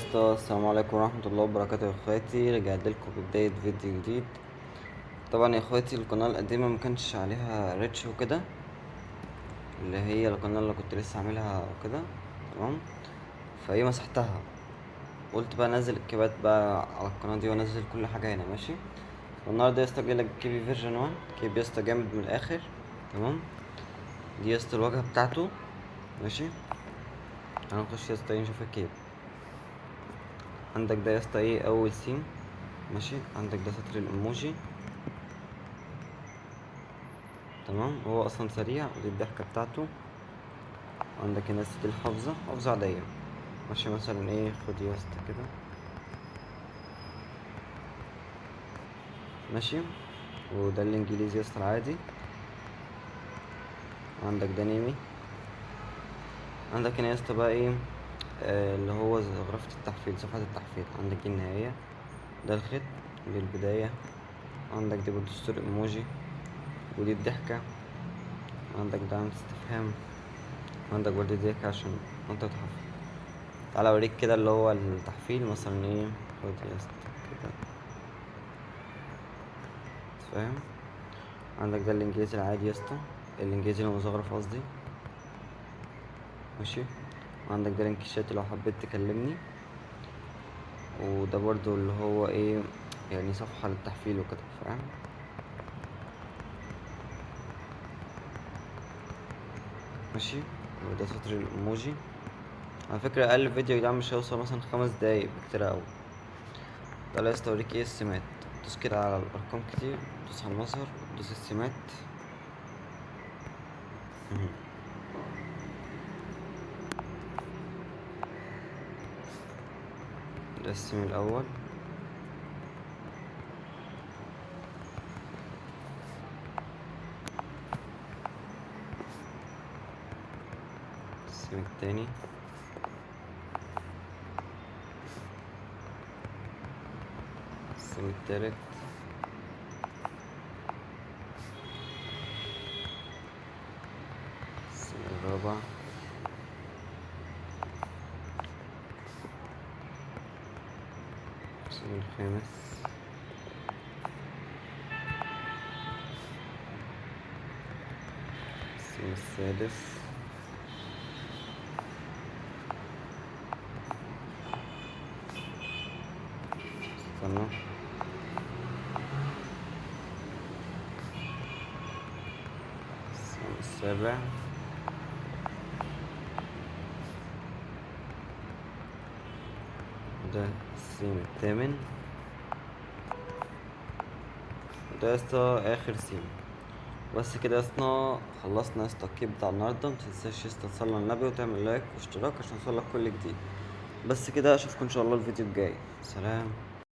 اسطى، السلام عليكم ورحمة الله وبركاته يا اخواتي. رجعت لكم ببداية فيديو جديد. طبعا يا اخواتي القناة القديمة مكانش عليها ريتش وكده، اللي هي القناة اللي كنت لسه عاملها وكده. تمام، فايه مسحتها. قلت بقى انزل الكبات بقى على القناة دي وانزل كل حاجة هنا. ماشي، والنهاردة يا اسطى جايلك كيبي فيرجن 1. كيبي يا اسطى جامد من الاخر. تمام، دي يا اسطى الواجهة بتاعته. ماشي، هنخش يا اسطى نشوف الكيب. عندك ده يا اسطى ايه اول سيم. ماشي، عندك ده سطر الايموجي. تمام، هو اصلا سريع ودي الضحكة بتاعته. عندك هنا دي حافظة عادية. ماشي، مثلا ايه، خد يا اسطى كده. ماشي، وده الانجليزي يا اسطى العادي. عندك ده نيمي. عندك هنا يا اسطى بقى ايه، اللي هو غرفة التحفيل، صفحة التحفيل. عندك دي النهاية، ده الخط، دي البداية. عندك دي برضه ستوري ايموجي، ودي الضحكة. عندك ده علامة استفهام. عندك برضه دي عشان انت تحفل. تعالى اوريك كده اللي هو التحفيل مثلا ايه. خد يا اسطى كده، فاهم. عندك ده الانجليزي العادي يا اسطى، الانجليزي المزخرف قصدي. ماشي، وعندك ده لينك الشات لو حبيت تكلمني. وده برضو اللي هو ايه، يعني صفحة للتحفيل وكده، فاهم. ماشي، وده سطر الايموجي. على فكرة اقل فيديو يا جدعان مش هيوصل مثلا 5 دقايق بكتير اوي. تعالى يا اسطى اوريك ايه السمات. دوس كده على الارقام كتير، دوس على المظهر، دوس السمات. مهم. ده السم الاول. السم التاني. السم التالت. السم الرابع. السم الخامس. السم السادس. استنى. السم السابع. ده السين الثامن. ده يا اسطى اخر سين. بس كده يا اسطى خلصنا يا اسطى الكيب بتاع النهارده. متنساش يا اسطى تصلي على النبي وتعمل لايك واشتراك عشان يوصلك كل جديد. بس كده اشوفكم ان شاء الله الفيديو الجاي. سلام.